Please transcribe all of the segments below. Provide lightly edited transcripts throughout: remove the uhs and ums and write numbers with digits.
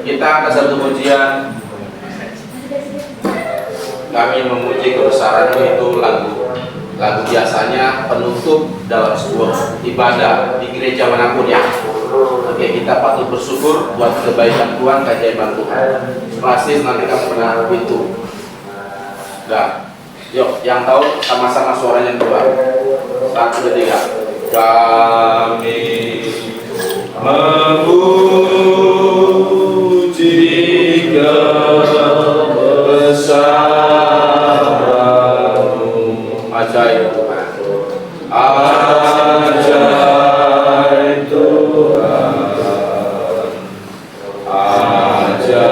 Kita angkat satu pujian. Kami memuji kebesaran-Mu, itu lagu biasanya penutup dalam sebuah ibadah di gereja manapun ya. Oke, kita patut bersyukur buat kebaikan Tuhan, keajaiban Tuhan. Pasti nanti kamu pernah itu. Nah, yuk, yang tahu sama-sama suaranya Tuhan. 1, 2, 3. Kami memuji kebesaran-Mu. Ajaib Tuhan. Ajaib Tuhan. Ajaib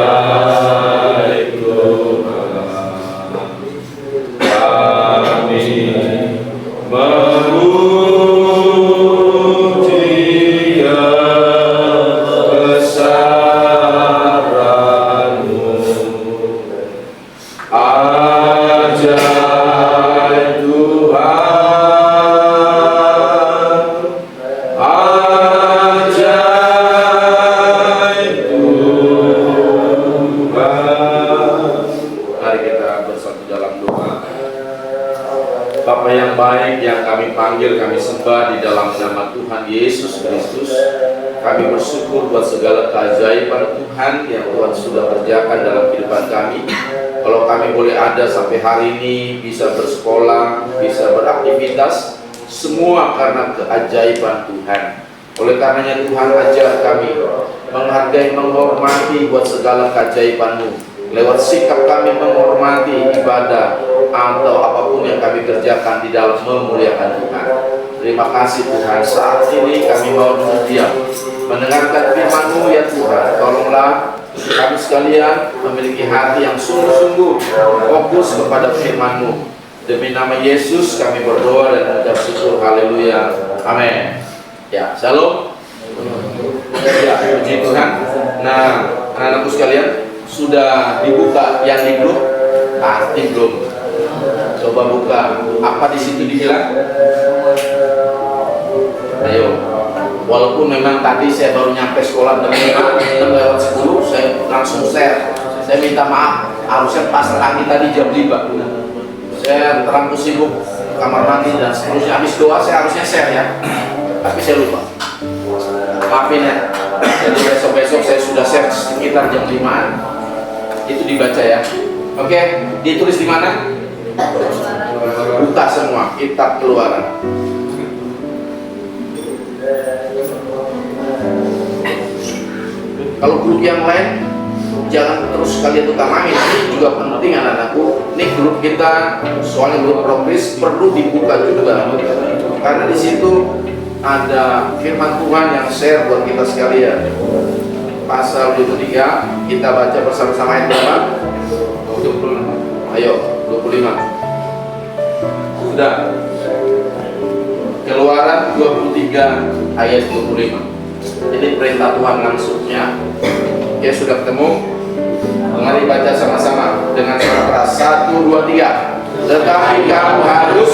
Tuhan. Kami memuji kebesaran-Mu. Ajaib Tuhan. Ajaib Tuhan. Mari kita bersatu dalam doa. Bapa yang baik, yang kami panggil, kami sembah di dalam nama Tuhan Yesus Kristus. Kami bersyukur buat segala keajaiban Tuhan yang Tuhan sudah kerjakan dalam kehidupan kami. Kalau kami boleh ada sampai hari ini, bisa bersekolah, bisa beraktivitas, semua karena keajaiban Tuhan. Oleh karenanya Tuhan, ajar kami menghargai, menghormati buat segala keajaiban-Mu. Lewat sikap kami menghormati ibadah atau apapun yang kami kerjakan di dalam memuliakan Tuhan. Terima kasih Tuhan. Saat ini kami mau diam mendengarkan firman-Mu ya Tuhan. Tolonglah kami sekalian memiliki hati yang sungguh-sungguh fokus kepada firman-Mu. Demi nama Yesus kami berdoa dan mengucap syukur. Haleluya. Amin. Ya, shalom. Ya, puji Tuhan. Nah, anak-anakku sekalian, sudah dibuka yang di grup? Pasti belum. Coba buka. Apa di situ dibilang? Ayo. Walaupun memang tadi saya baru nyampe sekolah jam 6:10, saya langsung share. Saya minta maaf, harusnya pasang lagi tadi jam 5. Saya terlalu sibuk kamar mandi dan seterusnya. Habis doa saya harusnya share ya, tapi saya lupa. Maafin ya. Jadi besok-besok saya sudah share sekitar jam 5-an. Itu dibaca ya. Oke, ditulis di mana? Buka semua kitab Keluaran. Kalau grup yang lain jangan terus kalian utamain. Ini juga penting anak-anakku. Ini grup kita, soalnya grup progres perlu dibuka juga. Karena di situ ada firman Tuhan yang share buat kita sekalian. Pasal 23 kita baca bersama-sama ayat berapa? 25. Ayo, 25. Sudah. Keluaran 23 ayat 25. Ini perintah Tuhan langsung ya. Ya sudah ketemu? Mari baca sama-sama dengan suara keras. 1, 2, 3. Tetapi kamu harus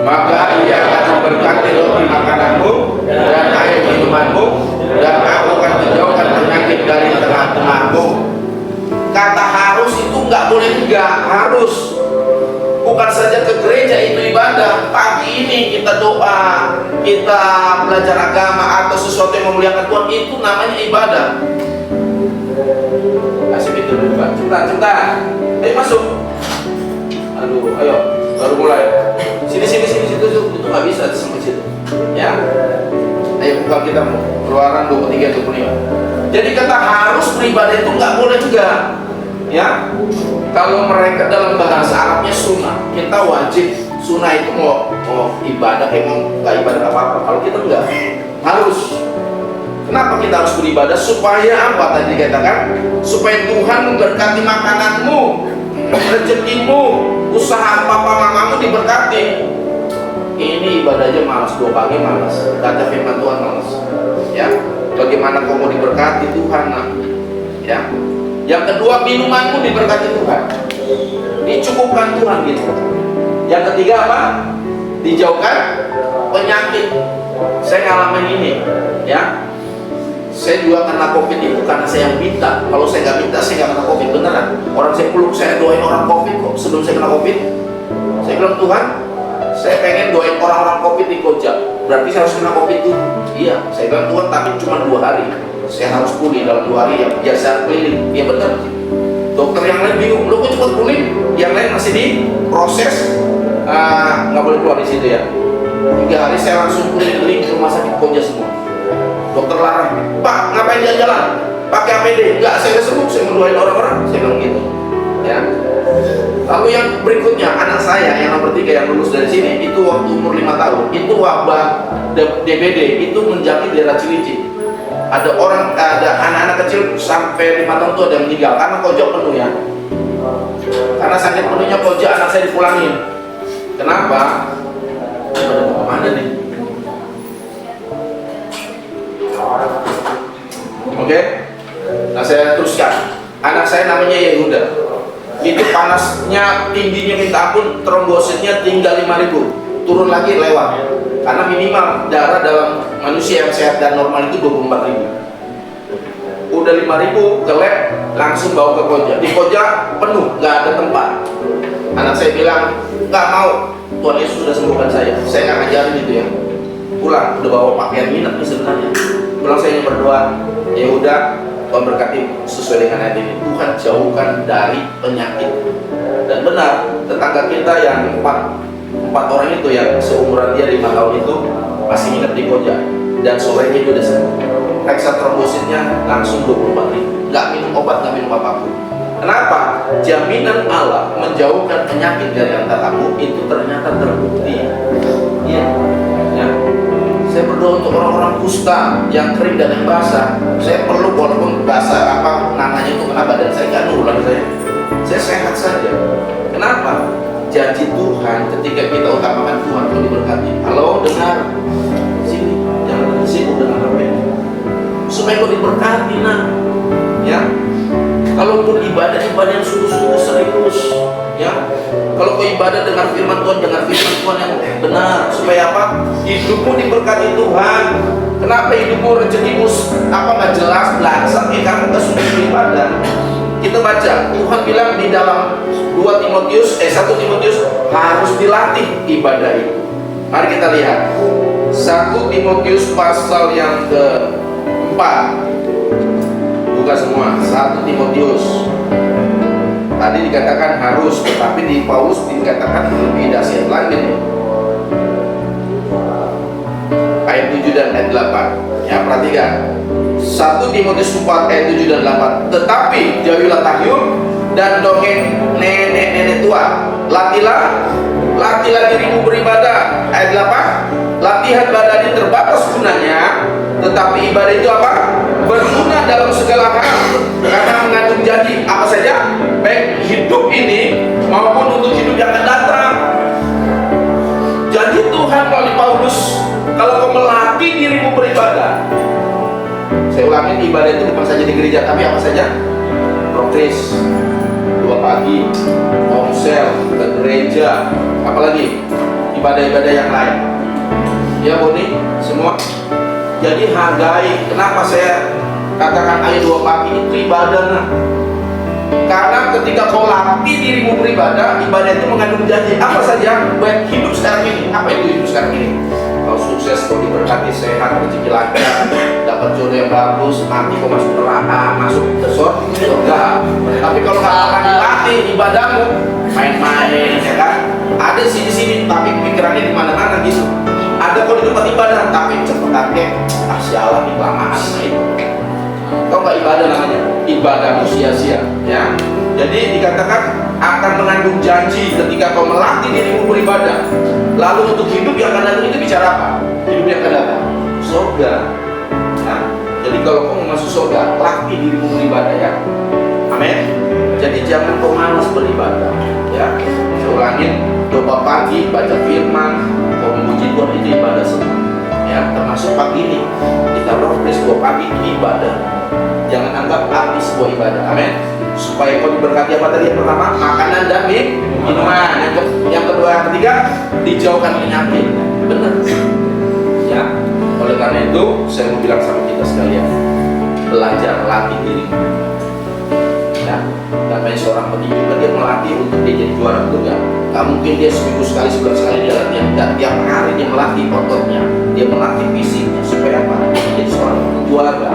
maka ia akan memberkati roti makananmu dan air minumanmu, dan aku akan menjauhkan penyakit dari tengah-tengahmu. Kata harus itu nggak boleh, enggak harus. Bukan saja ke gereja itu ibadah. Pagi ini kita doa, kita belajar agama atau sesuatu yang memuliakan Tuhan, itu namanya ibadah. Kasih pintu dulu Pak, cepetan. Ayo masuk. Aduh, ayo, baru mulai. Sini, situ itu nggak bisa sampai situ. Ya. Ayo buka kita Keluaran 23, 25. Jadi kata harus beribadah itu nggak boleh juga. Ya. Kalau mereka dalam bahasa Arabnya sunnah, kita wajib. Sunnah itu mau ibadah, mau nggak ibadah apa-apa. Kalau kita enggak, harus. Kenapa kita harus beribadah? Supaya apa tadi dikatakan? Supaya Tuhan memberkati makananmu, rezekimu, usaha papa mamamu diberkati. Ini ibadahnya malas, 2 pagi malas. Kata firman Tuhan malas. Ya, bagaimana kau mau diberkati Tuhan? Ya. Yang kedua, minumanmu diberkati Tuhan, dicukupkan Tuhan gitu. Yang ketiga apa? Dijauhkan penyakit. Saya ngalamin ini, ya. Saya juga kena COVID itu karena saya yang minta. Kalau saya nggak minta, saya nggak kena COVID, beneran. Orang saya peluk, saya doain orang COVID kok sebelum saya kena COVID. Saya bilang, Tuhan, saya pengen doain orang-orang COVID di Koja. Berarti saya harus kena COVID dulu. Iya, saya bilang, Tuhan, tapi cuma 2 hari. Saya harus pulih dalam 2 hari yang biasa keliling. Iya benar. Dokter yang lain bingung, lu kok cepat pulih? Yang lain masih di proses, nggak boleh keluar di situ ya. 3 hari saya langsung keliling ke rumah sakit Koja semua. Dokter larang, Pak, ngapain jalan-jalan? Pakai APD? Enggak, saya udah sembuh, saya mendoain orang-orang. Saya bilang gitu. Ya. Lalu yang berikutnya, anak saya yang nomor 3 yang lulus dari sini, itu waktu umur 5 tahun, itu wabah DBD, itu menjangkit daerah Cilincing. Ada anak-anak kecil sampai 5 tahun itu ada yang meninggal karena Koja penuh ya. Karena sakit penuhnya Koja, anak saya dipulangin. Kenapa? Pada mau kemana nih? Oke? Nah saya teruskan. Anak saya namanya Yehuda. Itu panasnya tingginya minta ampun, trombositnya tinggal 5.000, turun lagi lewat. Karena minimal darah dalam manusia yang sehat dan normal itu 24.000. Udah 5.000 ke lab, langsung bawa ke Koja. Di Koja penuh, nggak ada tempat. Anak saya bilang, nggak mau, Tuhan Yesus sudah sembuhkan saya. Saya nggak ngajarin itu ya. Pulang, udah bawa pakaian minat nih sebenarnya. Pulang saya ingin berdoa, ya udah, Tuhan berkati sesuai dengan ayat ini. Tuhan jauhkan dari penyakit. Dan benar, tetangga kita yang empat orang itu yang seumuran dia 5 tahun itu masih ingat di Koja. Dan sorenya itu udah sembuh. Periksa trombositnya langsung 24.000. Nggak minum obat, nggak minum apapun. Kenapa? Jaminan Allah menjauhkan penyakit dari antara kamu itu ternyata terbukti. Iya. Ya. Saya berdoa untuk orang-orang kusta yang kering dan yang basah. Saya perlu walaupun basah namanya itu kena badan saya, nggak nular saya. Saya sehat saja. Kenapa? Janji Tuhan ketika kita utamakan Tuhan untuk diberkati. Halo, dengar. Sini, jangan sibuk dengan HP. Supaya kau diberkati, nak. Ya. Kalaupun ibadah yang sungguh-sungguh serius, ya. Kalau kau ibadah dengan firman Tuhan, dengan firman Tuhan yang benar, supaya apa? Hidupmu diberkati Tuhan. Kenapa hidupmu rezekimu nggak jelas, langsung? Karena kita sudah beribadah. Kita baca, Tuhan bilang di dalam 1 Timotius harus dilatih ibadah itu. Mari kita lihat 1 Timotius pasal yang ke-4. Buka semua 1 Timotius. Tadi dikatakan harus, tetapi di Paulus dikatakan lebih dahsyat lagi nih. Ayat 7 dan ayat 8. Ya, perhatikan. 1 Timotius 4 ayat 7 dan 8. Tetapi jauhilah tahyul dan dongeng nenek-nenek tua. Latilah dirimu beribadah. Ayat 8. Latihan badan ini terbatas gunanya, tetapi ibadah itu apa? Berguna dalam segala hal, karena mengandung janji apa saja, baik hidup ini maupun untuk hidup yang akan datang. Janji Tuhan melalui Paulus, kalau kau melatih dirimu beribadah. Saya ulangin, ibadah itu bukan saja di gereja, tapi apa saja? Prokris, 2 pagi, komsel, ke gereja, apalagi ibadah-ibadah yang lain. Ya Boni, semua. Jadi hargai. Kenapa saya katakan ayo 2 pagi itu ibadah, nah? Karena ketika kau latih dirimu beribadah, ibadah itu mengandung janji apa saja, baik hidup sekarang ini. Apa itu hidup sekarang ini? Kau sukses, kau diberkati, sehat, rezeki lancar, dapat jodoh yang bagus, nanti kau masuk neraka, masuk ke surga. Tapi kalau nggak akan dilatih ibadahmu, main-main, ya kan? Ada di sini, tapi pikirannya di mana-mana gitu. Ada kau di tempat ibadah, tapi cepetannya sialan nih, kelamaan itu. Kau nggak ibadah namanya, ibadahmu sia-sia, ya. Jadi dikatakan akan mengandung janji ketika kau melatih dirimu beribadah. Lalu untuk hidup yang akan datang itu bicara apa? Hidup yang akan datang, surga. Nah, jadi kalau kau mau masuk surga, latih dirimu beribadah ya. Amin. Jadi jangan kau malas beribadah, ya. Saya ulangin, doa pagi baca firman, kau memuji Tuhan itu ibadah semua. Ya, termasuk pagi ini kita berproses 2 pagi itu ibadah. Jangan anggap arti sebuah ibadah. Amin. Supaya kau diberkati apa tadi? Yang pertama, makanan dan minuman. Yang kedua, yang ketiga, dijauhkan penyakit. Benar. Ya. Oleh karena itu, saya mau bilang sama kita sekalian, belajar melatih dirimu. Ya, namanya seorang petinju kan dia melatih untuk dia jadi juara, betul nggak? Gak mungkin dia seminggu sekali, sebulan sekali dia latihan. Enggak, tiap hari dia melatih ototnya, dia melatih fisiknya supaya apa? Jadi seorang juara.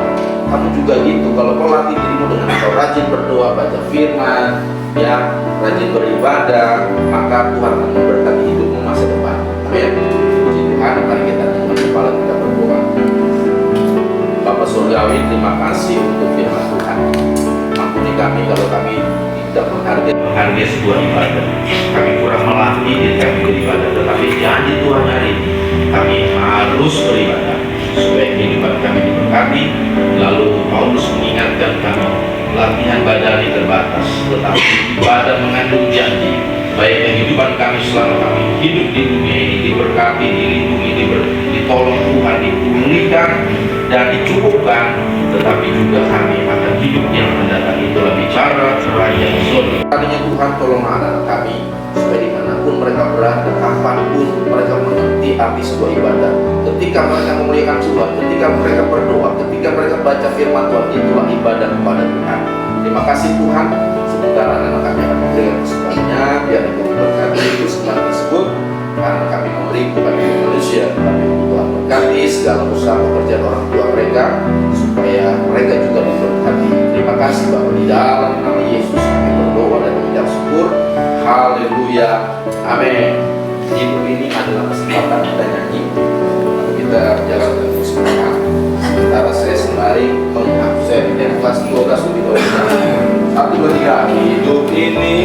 Kamu juga gitu, kalau kau latih dirimu dengan kau rajin berdoa, baca firman, ya, rajin beribadah, maka Tuhan akan memberkati hidupmu masa depan. Amin. Puji Tuhan, mari kita tundukkan kepala kita berdoa. Bapa Surgawi, terima kasih untuk firman Tuhan. Ampuni kami kalau kami tidak menghargai sebuah ibadah. Kami kurang melatih diri kami beribadah, tetapi janji Tuhan hari ini kami harus beribadah supaya kehidupan kami diberkati. Lalu Paulus mengingatkan kami, latihan badani terbatas, tetapi ibadah mengandung janji. Baik kehidupan kami selama kami hidup di dunia ini diberkati, dilindungi, ditolong Tuhan, dipulihkan dan dicukupkan, tetapi juga kami akan hidup yang mendatang. Itulah bicara Kerajaan Surga. Tadinya Tuhan tolong anak kami supaya dimanapun mereka berada, kapanpun mereka mengerti arti sebuah ibadah. Ketika mereka memuliakan Tuhan, ketika mereka berdoa, ketika mereka baca firman Tuhan, itulah ibadah kepada Tuhan. Terima kasih Tuhan. Sebentar anak kami akan memberikan kesempatannya, biar Engkau memberkati kesempatan tersebut. Karena kami memberi bukan dari manusia, tapi Tuhan berkati segala usaha pekerjaan orang tua mereka, supaya mereka juga diberkati. Terima kasih Bapa, di dalam nama Yesus kami berdoa dan mengucap syukur. Haleluya, amin. Hidup ini adalah kesempatan kita nyanyi. Kita jalankan bersama. Sementara saya sembari mengabsen dan kelas 12 lebih dahulu. 1, 2, 3. Hidup ini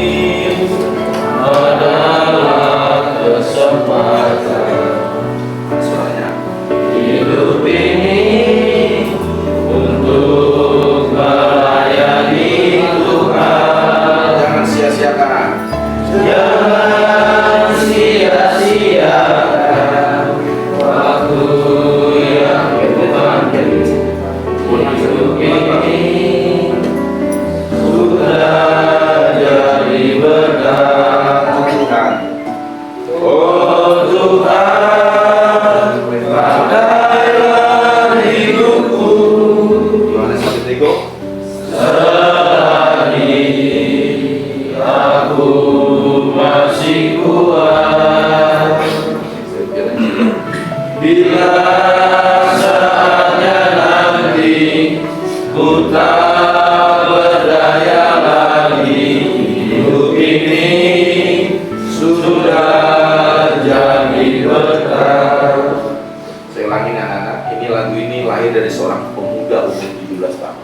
adalah kesempatan. Suaranya. Hidup ini untuk melayani Tuhan. Jangan sia-siakan. Jangan sia-siakan waktu yang Tuhan beri. Hidup ini sudah jadi berkat Tuhan. Oh Tuhan, pakailah hidupku. Yohanes 1:3. Selagi aku masih kuat, bila saatnya nanti ku tak berdaya lagi, hidup ini sudah jadi berkat. Saya ulangi anak-anak, ini lagu ini lahir dari seorang pemuda umur 17 tahun.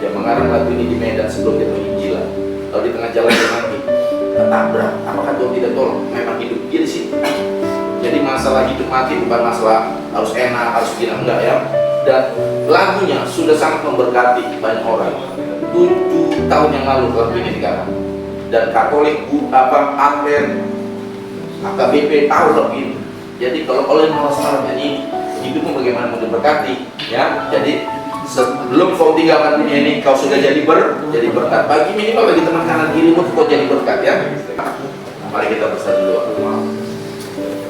Dia mengarang lagu ini di Medan sebelum dia penginjilan. Lalu di tengah jalan dia mati, ketabrak. Apakah Tuhan tidak tolong? Memang hidup dia di situ. Jadi masalah hidup mati bukan masalah harus enak, harus gila, enggak ya. Dan lagunya sudah sangat memberkati banyak orang. 7 tahun yang lalu lagu ini digarap. Dan Katolik, Amer, AKBP tahu lagu ini. Jadi kalau oleh masalah ini hidupmu bagaimana mau diberkati, ya. Jadi sebelum kau tinggalkan dunia ini, kau sudah jadi berkat. Bagi minimal bagi teman kanan kirimu kau jadi berkat, ya. Mari kita bersatu doa.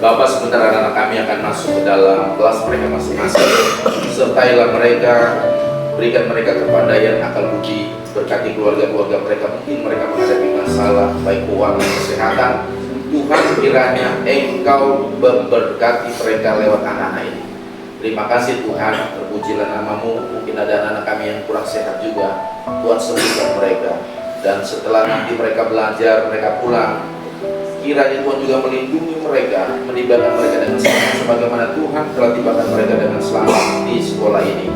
Bapak, sebentar anak-anak kami akan masuk ke dalam kelas mereka masing-masing. Sertailah mereka, berikan mereka kepandaian, akal budi, berkati keluarga-keluarga mereka. Mungkin mereka menghadapi masalah baik keuangan, kesehatan. Tuhan, kiranya Engkau memberkati mereka lewat anak-anak ini. Terima kasih Tuhan, terpujilah namamu. Mungkin ada anak-anak kami yang kurang sehat juga, Tuhan sembuhkan mereka. Dan setelah nanti mereka belajar, mereka pulang, kiranya Tuhan juga melindungi mereka, menibakan mereka dengan selamat sebagaimana Tuhan telah tibakan mereka dengan selamat di sekolah ini.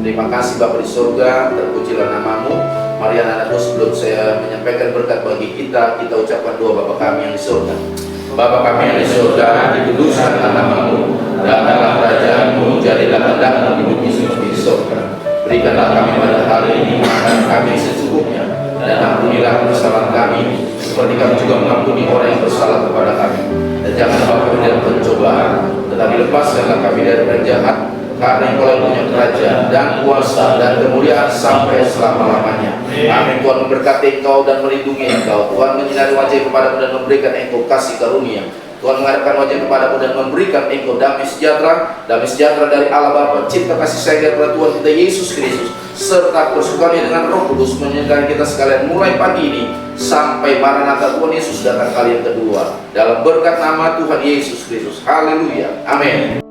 Terima kasih Bapa di surga, terpujilah namamu. Mari anak-anakku, sebelum saya menyampaikan berkat bagi kita ucapkan doa Bapa kami yang di surga. Bapa kami yang di surga, dikuduskanlah namamu, datanglah kerajaanmu, jadilah kehendakmu di bumi seperti di surga. Berikanlah kami pada hari ini makan kami secukupnya, dan ampunilah kesalahan kami, seperti kami juga mengampuni orang yang bersalah kepada kami. Dan jangan bawa kami dalam pencobaan, tetapi lepaskanlah kami dari orang jahat, karena Engkau yang punya kerajaan dan kuasa dan kemuliaan sampai selama-lamanya. Amin. Tuhan memberkati engkau dan melindungi engkau. Tuhan menyinari wajah kepadamu dan memberikan engkau kasih karunia. Tuhan menghadapkan wajah kepadamu dan memberikan engkau damai sejahtera dari Allah Bapa, cinta kasih sayang kepada Tuhan kita Yesus Kristus, serta persukaannya dengan Roh Kudus menyertai kita sekalian mulai pagi ini sampai Maranatha Tuhan Yesus datang kali yang kedua. Dalam berkat nama Tuhan Yesus Kristus. Haleluya. Amin.